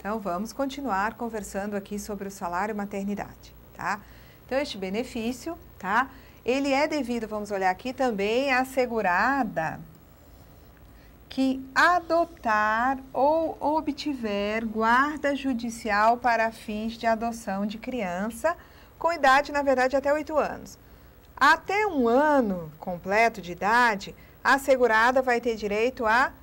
Então, vamos continuar conversando aqui sobre o salário maternidade, tá? Então, este benefício, tá? Ele é devido, vamos olhar aqui também, à segurada que adotar ou obtiver guarda judicial para fins de adoção de criança com idade, na verdade, até 8 anos. Até 1 ano completo de idade, a segurada vai ter direito a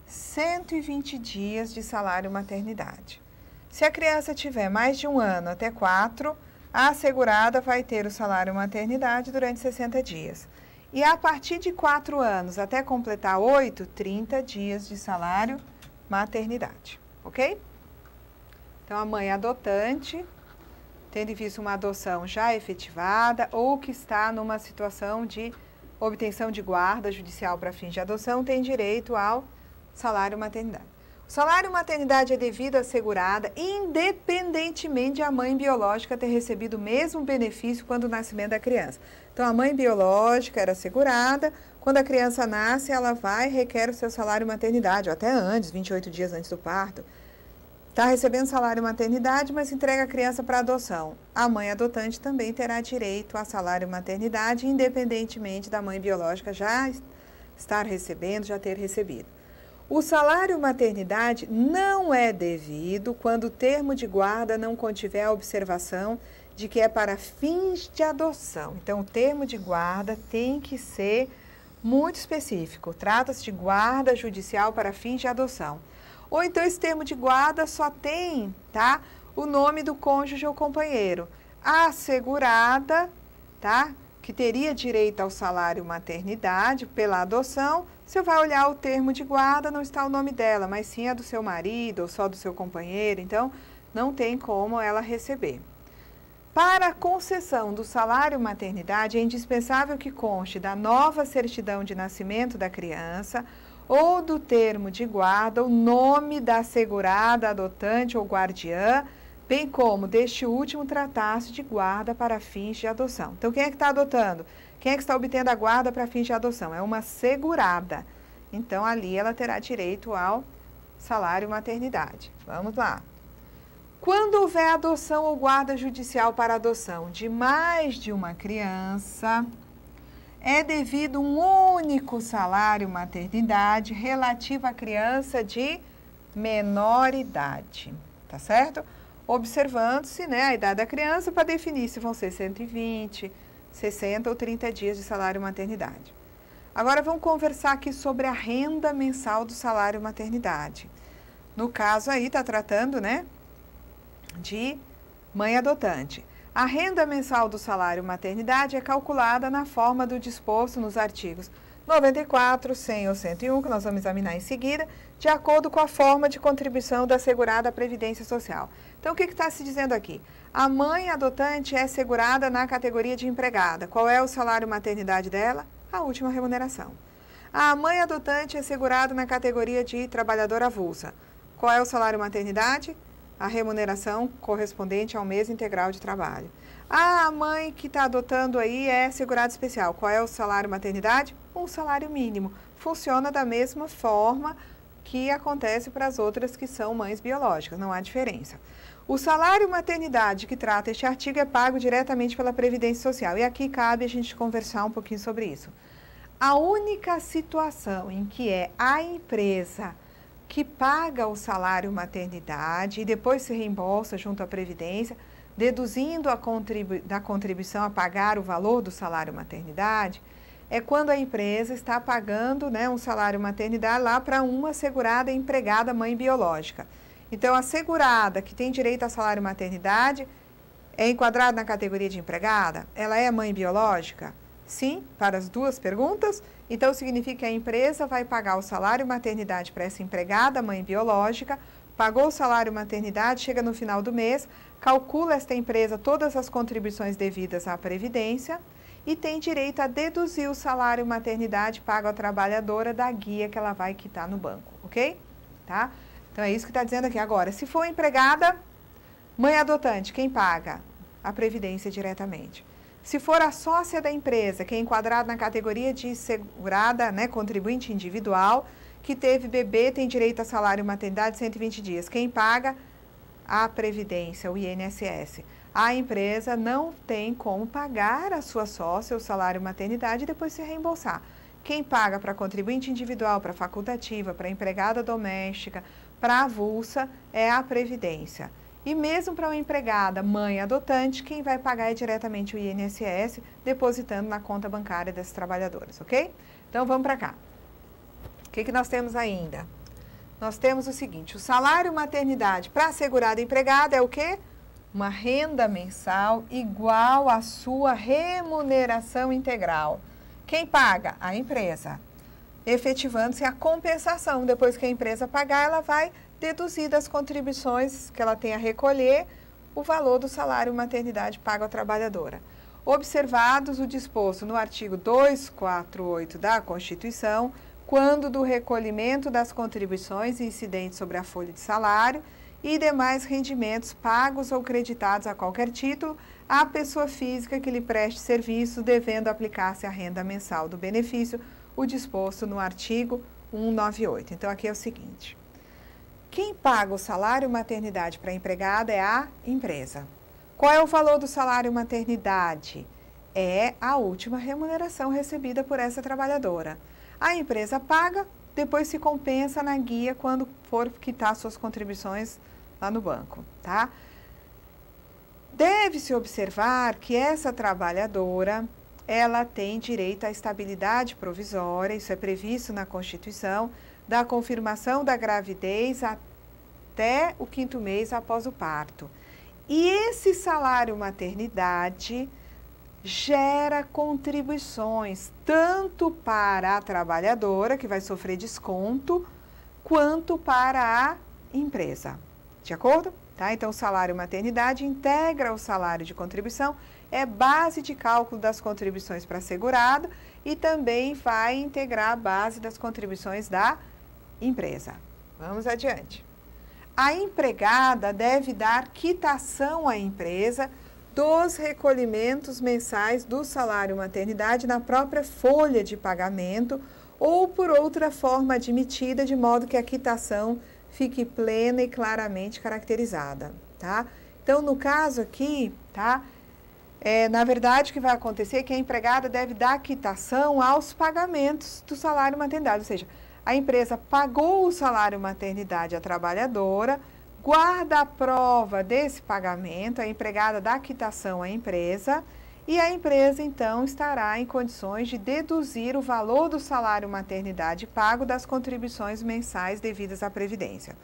120 dias de salário maternidade. Se a criança tiver mais de 1 ano até 4, a segurada vai ter o salário maternidade durante 60 dias. E a partir de 4 anos até completar 8, 30 dias de salário maternidade, ok? Então, a mãe adotante, tendo em vista uma adoção já efetivada ou que está numa situação de obtenção de guarda judicial para fins de adoção, tem direito ao salário maternidade. O salário maternidade é devido à segurada, independentemente de a mãe biológica ter recebido o mesmo benefício quando o nascimento da criança. Então, a mãe biológica era segurada, quando a criança nasce, ela vai e requer o seu salário maternidade, ou até antes, 28 dias antes do parto. Está recebendo salário maternidade, mas entrega a criança para adoção. A mãe adotante também terá direito a salário maternidade, independentemente da mãe biológica já estar recebendo, já ter recebido. O salário maternidade não é devido quando o termo de guarda não contiver a observação de que é para fins de adoção. Então, o termo de guarda tem que ser muito específico. Trata-se de guarda judicial para fins de adoção. Ou então, esse termo de guarda só tem, tá, o nome do cônjuge ou companheiro. A assegurada, tá, que teria direito ao salário maternidade pela adoção, você vai olhar o termo de guarda, não está o nome dela, mas sim a do seu marido ou só do seu companheiro, então não tem como ela receber. Para a concessão do salário maternidade, é indispensável que conste da nova certidão de nascimento da criança ou do termo de guarda o nome da assegurada, adotante ou guardiã, bem como deste último tratar-se de guarda para fins de adoção. Então, quem é que está adotando? Quem é que está obtendo a guarda para fins de adoção? É uma segurada. Então, ali ela terá direito ao salário maternidade. Vamos lá. Quando houver adoção ou guarda judicial para adoção de mais de uma criança, é devido um único salário maternidade relativo à criança de menor idade. Tá certo? Observando-se, né, a idade da criança para definir se vão ser 120, 60 ou 30 dias de salário maternidade. Agora vamos conversar aqui sobre a renda mensal do salário maternidade. No caso aí está tratando, né, de mãe adotante. A renda mensal do salário maternidade é calculada na forma do disposto nos artigos 94, 100 ou 101, que nós vamos examinar em seguida, de acordo com a forma de contribuição da segurada à Previdência Social. Então, o que está se dizendo aqui? A mãe adotante é segurada na categoria de empregada. Qual é o salário maternidade dela? A última remuneração. A mãe adotante é segurada na categoria de trabalhadora avulsa. Qual é o salário maternidade? A remuneração correspondente ao mês integral de trabalho. A mãe que está adotando aí é segurada especial. Qual é o salário maternidade? Um salário mínimo. Funciona da mesma forma que acontece para as outras que são mães biológicas, não há diferença. O salário maternidade que trata este artigo é pago diretamente pela Previdência Social. E aqui cabe a gente conversar um pouquinho sobre isso. A única situação em que é a empresa que paga o salário maternidade e depois se reembolsa junto à Previdência, deduzindo da contribuição a pagar o valor do salário maternidade, é quando a empresa está pagando, né, um salário maternidade lá para uma segurada empregada mãe biológica. Então, a segurada que tem direito a salário maternidade é enquadrada na categoria de empregada? Ela é mãe biológica? Sim, para as duas perguntas. Então, significa que a empresa vai pagar o salário maternidade para essa empregada mãe biológica, pagou o salário maternidade, chega no final do mês, calcula esta empresa todas as contribuições devidas à Previdência e tem direito a deduzir o salário maternidade pago à trabalhadora da guia que ela vai quitar no banco, ok? Tá? Então, é isso que está dizendo aqui. Agora, se for empregada, mãe adotante, quem paga? A Previdência diretamente. Se for a sócia da empresa, que é enquadrada na categoria de segurada, né, contribuinte individual, que teve bebê, tem direito a salário maternidade 120 dias. Quem paga? a Previdência, o INSS, a empresa não tem como pagar a sua sócia o salário maternidade e depois se reembolsar. Quem paga para contribuinte individual, para facultativa, para empregada doméstica, para avulsa, é a Previdência. E mesmo para uma empregada, mãe adotante, quem vai pagar é diretamente o INSS, depositando na conta bancária dessas trabalhadoras, ok? Então, vamos para cá. O que nós temos ainda? Nós temos o seguinte, o salário maternidade para a segurada empregada é o quê? Uma renda mensal igual à sua remuneração integral. Quem paga? A empresa. Efetivando-se a compensação. Depois que a empresa pagar, ela vai deduzir das contribuições que ela tem a recolher o valor do salário maternidade pago à trabalhadora. Observados o disposto no artigo 248 da Constituição, quando do recolhimento das contribuições incidentes sobre a folha de salário e demais rendimentos pagos ou creditados a qualquer título à pessoa física que lhe preste serviço, devendo aplicar-se a renda mensal do benefício, o disposto no artigo 198. Então, aqui é o seguinte, quem paga o salário maternidade para a empregada é a empresa. Qual é o valor do salário maternidade? É a última remuneração recebida por essa trabalhadora. A empresa paga, depois se compensa na guia quando for quitar suas contribuições lá no banco, tá? Deve-se observar que essa trabalhadora, ela tem direito à estabilidade provisória, isso é previsto na Constituição, da confirmação da gravidez até o 5º mês após o parto. E esse salário maternidade gera contribuições tanto para a trabalhadora, que vai sofrer desconto, quanto para a empresa. De acordo? Tá? Então, o salário maternidade integra o salário de contribuição, é base de cálculo das contribuições para segurado e também vai integrar a base das contribuições da empresa. Vamos adiante. A empregada deve dar quitação à empresa dos recolhimentos mensais do salário maternidade na própria folha de pagamento ou por outra forma admitida, de modo que a quitação fique plena e claramente caracterizada, tá? Então, no caso aqui, tá? Na verdade, o que vai acontecer é que a empregada deve dar quitação aos pagamentos do salário maternidade, ou seja, a empresa pagou o salário maternidade à trabalhadora, guarda a prova desse pagamento, a empregada dá quitação à empresa e a empresa, então, estará em condições de deduzir o valor do salário maternidade pago das contribuições mensais devidas à Previdência.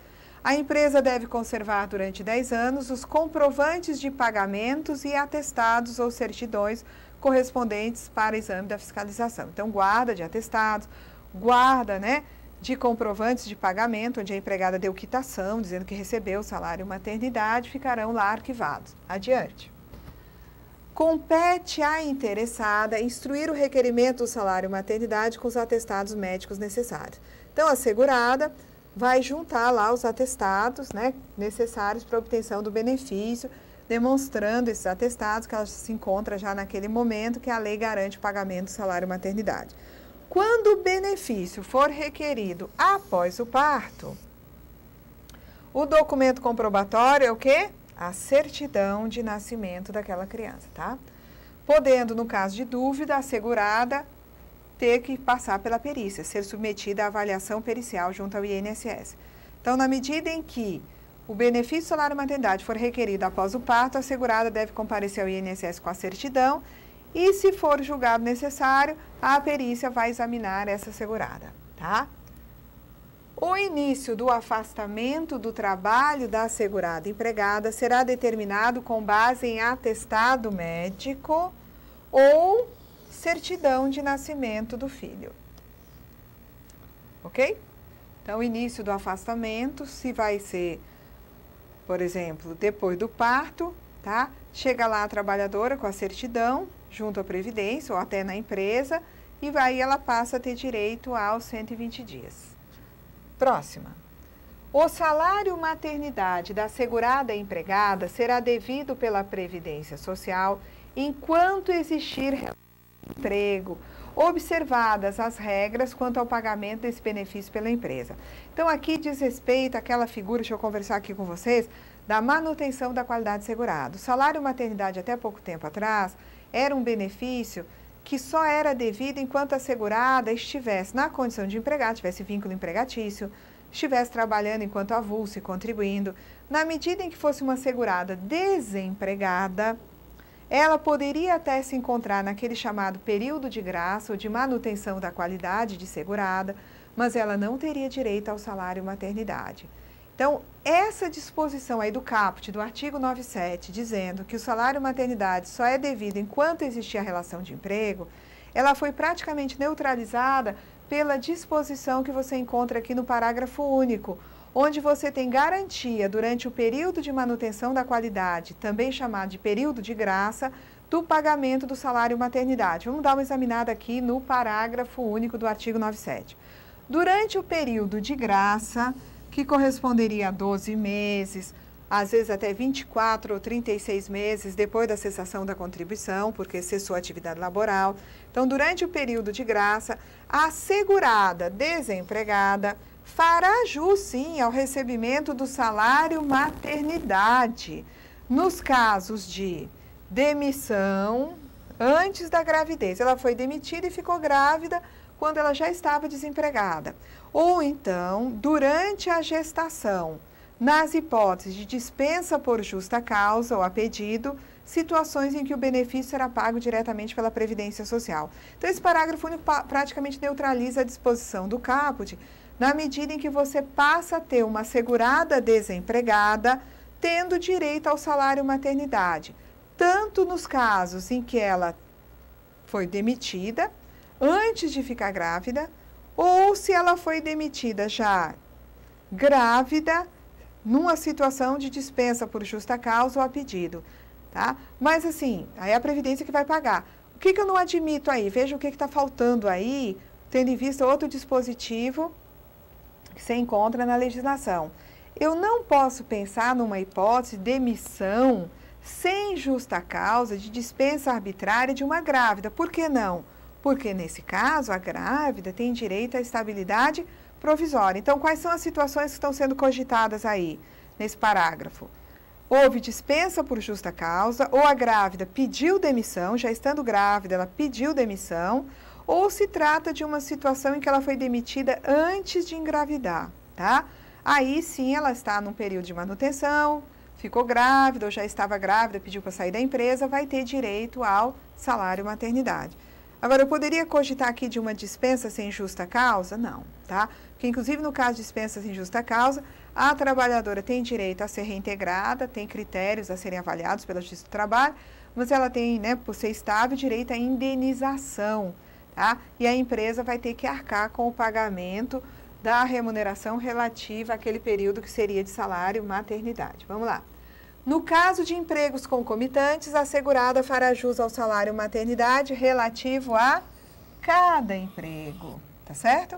A empresa deve conservar durante 10 anos os comprovantes de pagamentos e atestados ou certidões correspondentes para exame da fiscalização. Então, guarda de atestados, guarda, de comprovantes de pagamento, onde a empregada deu quitação, dizendo que recebeu o salário maternidade, ficarão lá arquivados. Adiante. Compete à interessada instruir o requerimento do salário maternidade com os atestados médicos necessários. Então, a segurada vai juntar lá os atestados, necessários para a obtenção do benefício, demonstrando esses atestados que ela se encontra já naquele momento que a lei garante o pagamento do salário maternidade. Quando o benefício for requerido após o parto, o documento comprobatório é o quê? A certidão de nascimento daquela criança, tá? Podendo, no caso de dúvida, a segurada ter que passar pela perícia, ser submetida à avaliação pericial junto ao INSS. Então, na medida em que o benefício do salário maternidade for requerido após o parto, a segurada deve comparecer ao INSS com a certidão e, se for julgado necessário, a perícia vai examinar essa segurada, tá? O início do afastamento do trabalho da segurada empregada será determinado com base em atestado médico ou certidão de nascimento do filho. Ok? Então, o início do afastamento, se vai ser, por exemplo, depois do parto, tá? Chega lá a trabalhadora com a certidão, junto à Previdência ou até na empresa, e aí ela passa a ter direito aos 120 dias. Próxima. O salário maternidade da segurada empregada será devido pela Previdência Social enquanto existir emprego, observadas as regras quanto ao pagamento desse benefício pela empresa. Então, aqui diz respeito àquela figura, deixa eu conversar aqui com vocês, da manutenção da qualidade segurada. O salário maternidade, até pouco tempo atrás, era um benefício que só era devido enquanto a segurada estivesse na condição de empregada, tivesse vínculo empregatício, estivesse trabalhando enquanto avulso e contribuindo. Na medida em que fosse uma segurada desempregada, ela poderia até se encontrar naquele chamado período de graça ou de manutenção da qualidade de segurada, mas ela não teria direito ao salário maternidade. Então, essa disposição aí do caput, do artigo 97, dizendo que o salário maternidade só é devido enquanto existir a relação de emprego, ela foi praticamente neutralizada pela disposição que você encontra aqui no parágrafo único, onde você tem garantia durante o período de manutenção da qualidade, também chamado de período de graça, do pagamento do salário maternidade. Vamos dar uma examinada aqui no parágrafo único do artigo 97. Durante o período de graça, que corresponderia a 12 meses, às vezes até 24 ou 36 meses depois da cessação da contribuição, porque cessou a atividade laboral. Então, durante o período de graça, a segurada desempregada fará jus, sim, ao recebimento do salário maternidade, nos casos de demissão antes da gravidez. Ela foi demitida e ficou grávida quando ela já estava desempregada. Ou então, durante a gestação, nas hipóteses de dispensa por justa causa ou a pedido, situações em que o benefício será pago diretamente pela Previdência Social. Então, esse parágrafo único praticamente neutraliza a disposição do caput, na medida em que você passa a ter uma segurada desempregada, tendo direito ao salário maternidade, tanto nos casos em que ela foi demitida, antes de ficar grávida, ou se ela foi demitida já grávida, numa situação de dispensa por justa causa ou a pedido, tá? Mas assim, aí é a Previdência que vai pagar. O que eu não admito aí? Veja o que está faltando aí, tendo em vista outro dispositivo que você encontra na legislação. Eu não posso pensar numa hipótese de demissão sem justa causa, de dispensa arbitrária de uma grávida. Por que não? Porque, nesse caso, a grávida tem direito à estabilidade provisória. Então, quais são as situações que estão sendo cogitadas aí, nesse parágrafo? Houve dispensa por justa causa, ou a grávida pediu demissão, já estando grávida, ela pediu demissão, ou se trata de uma situação em que ela foi demitida antes de engravidar, tá? Aí, sim, ela está num período de manutenção, ficou grávida ou já estava grávida, pediu para sair da empresa, vai ter direito ao salário maternidade. Agora, eu poderia cogitar aqui de uma dispensa sem justa causa? Não, tá? Porque, inclusive, no caso de dispensa sem justa causa, a trabalhadora tem direito a ser reintegrada, tem critérios a serem avaliados pela Justiça do Trabalho, mas ela tem, né, por ser estável, direito à indenização, tá? E a empresa vai ter que arcar com o pagamento da remuneração relativa àquele período que seria de salário maternidade. Vamos lá. No caso de empregos concomitantes, a segurada fará jus ao salário maternidade relativo a cada emprego, tá certo?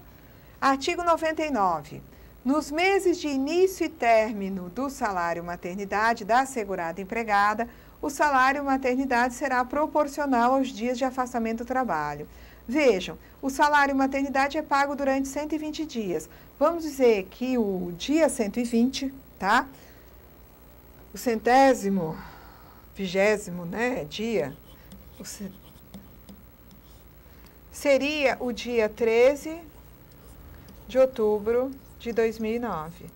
Artigo 99. Nos meses de início e término do salário maternidade da segurada empregada, o salário maternidade será proporcional aos dias de afastamento do trabalho. Vejam, o salário maternidade é pago durante 120 dias. Vamos dizer que o dia 120, tá? O 120º, né, dia, seria o dia 13 de outubro de 2009.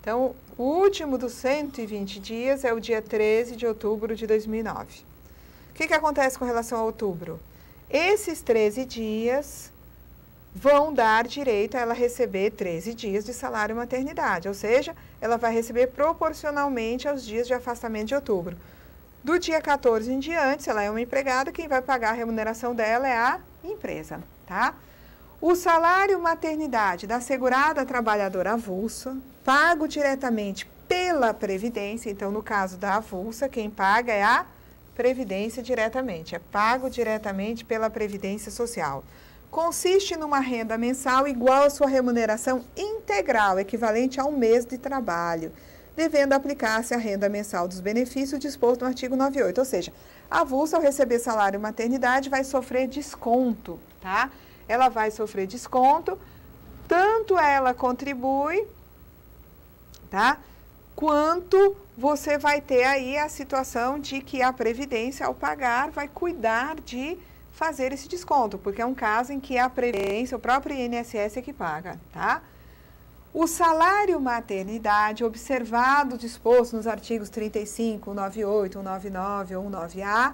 Então, o último dos 120 dias é o dia 13 de outubro de 2009. O que acontece com relação a outubro? Esses 13 dias vão dar direito a ela receber 13 dias de salário maternidade, ou seja, ela vai receber proporcionalmente aos dias de afastamento de outubro. Do dia 14 em diante, se ela é uma empregada, quem vai pagar a remuneração dela é a empresa, tá? O salário maternidade da segurada trabalhadora avulsa, pago diretamente pela Previdência, então no caso da avulsa, quem paga é a Previdência diretamente, é pago diretamente pela Previdência Social. Consiste numa renda mensal igual à sua remuneração integral, equivalente a um mês de trabalho, devendo aplicar-se a renda mensal dos benefícios disposto no artigo 98. Ou seja, a avulsa, ao receber salário maternidade, vai sofrer desconto, tá? Ela vai sofrer desconto, tanto ela contribui, tá? Quanto você vai ter aí a situação de que a Previdência, ao pagar, vai cuidar de fazer esse desconto, porque é um caso em que a Previdência, o próprio INSS é que paga, tá? O salário maternidade, observado, disposto nos artigos 35, 198, 199 ou 19A,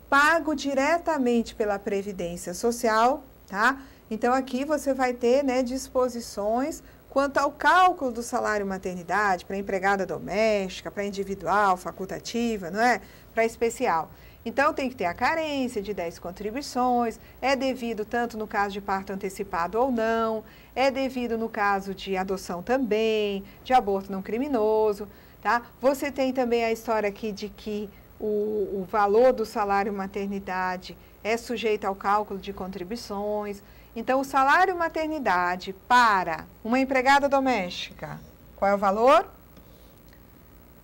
pago diretamente pela Previdência Social, tá? Então, aqui você vai ter, né, disposições quanto ao cálculo do salário maternidade para empregada doméstica, para individual, facultativa, não é? Para especial. Então, tem que ter a carência de 10 contribuições, é devido tanto no caso de parto antecipado ou não, é devido no caso de adoção também, de aborto não criminoso, tá? Você tem também a história aqui de que o valor do salário maternidade é sujeito ao cálculo de contribuições. Então, o salário maternidade para uma empregada doméstica, qual é o valor?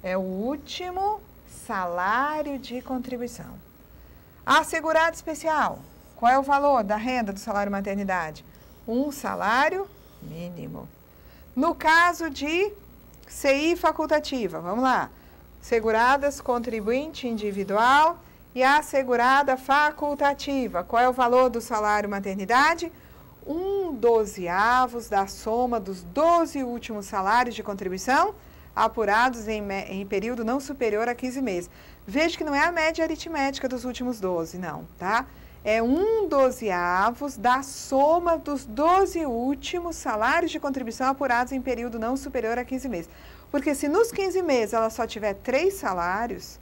É o último salário de contribuição. A segurada especial, qual é o valor da renda do salário maternidade? Um salário mínimo. No caso de CI facultativa, vamos lá. Seguradas contribuinte individual e a segurada facultativa. Qual é o valor do salário maternidade? 1/12 da soma dos 12 últimos salários de contribuição apurados em período não superior a 15 meses. Veja que não é a média aritmética dos últimos 12, não, tá? É 1/12 da soma dos 12 últimos salários de contribuição apurados em período não superior a 15 meses. Porque se nos 15 meses ela só tiver 3 salários,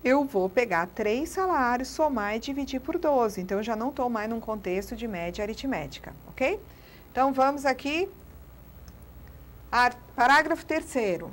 eu vou pegar 3 salários, somar e dividir por 12. Então, eu já não estou mais num contexto de média aritmética, ok? Então, vamos aqui. Parágrafo 3º.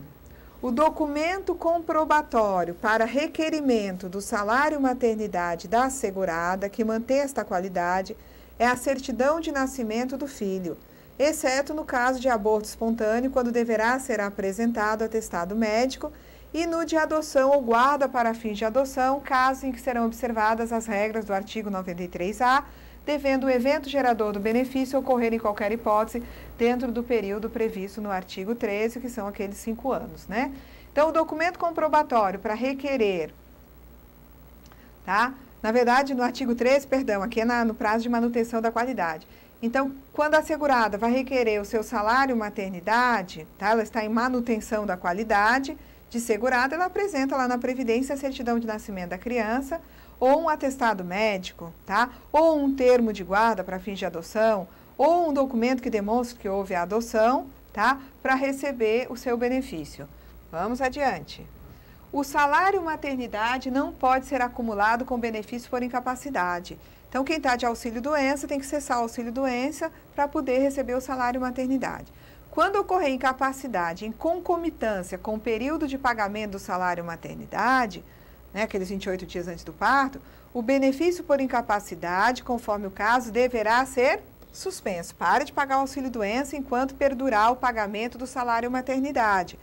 O documento comprobatório para requerimento do salário maternidade da assegurada que mantém esta qualidade é a certidão de nascimento do filho, exceto no caso de aborto espontâneo, quando deverá ser apresentado atestado médico, e no de adoção ou guarda para fins de adoção, caso em que serão observadas as regras do artigo 93A, devendo o evento gerador do benefício ocorrer em qualquer hipótese dentro do período previsto no artigo 13, que são aqueles 5 anos, né? Então, o documento comprobatório para requerer, tá? Na verdade, no artigo 13, perdão, aqui é no prazo de manutenção da qualidade. Então, quando a segurada vai requerer o seu salário maternidade, tá? Ela está em manutenção da qualidade de segurada, ela apresenta lá na Previdência a certidão de nascimento da criança, ou um atestado médico, tá? Ou um termo de guarda para fins de adoção, ou um documento que demonstre que houve a adoção, tá? Para receber o seu benefício. Vamos adiante. O salário maternidade não pode ser acumulado com benefício por incapacidade. Então, quem está de auxílio-doença tem que cessar o auxílio-doença para poder receber o salário maternidade. Quando ocorrer incapacidade em concomitância com o período de pagamento do salário maternidade, né, aqueles 28 dias antes do parto, o benefício por incapacidade, conforme o caso, deverá ser suspenso. Para de pagar o auxílio-doença enquanto perdurar o pagamento do salário maternidade.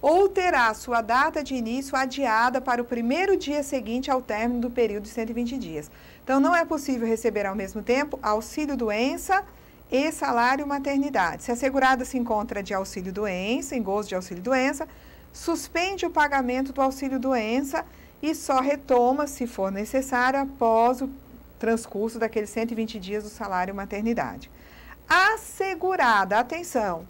Ou terá sua data de início adiada para o primeiro dia seguinte ao término do período de 120 dias. Então, não é possível receber ao mesmo tempo auxílio-doença e salário maternidade. Se a segurada se encontra de auxílio-doença, em gozo de auxílio-doença, suspende o pagamento do auxílio-doença e só retoma, se for necessário, após o transcurso daqueles 120 dias do salário maternidade. Assegurada, atenção,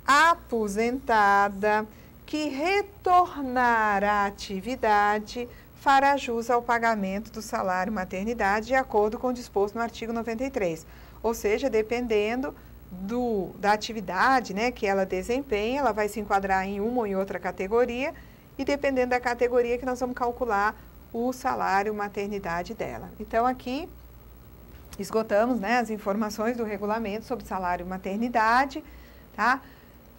aposentada que retornar à atividade fará jus ao pagamento do salário maternidade de acordo com o disposto no artigo 93. Ou seja, dependendo da atividade, né, que ela desempenha, ela vai se enquadrar em uma ou em outra categoria, e dependendo da categoria que nós vamos calcular o salário maternidade dela. Então, aqui esgotamos, né, as informações do regulamento sobre salário maternidade, tá?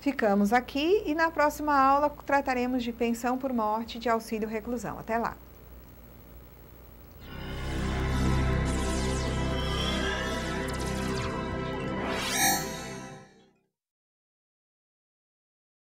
Ficamos aqui e na próxima aula trataremos de pensão por morte e de auxílio reclusão. Até lá!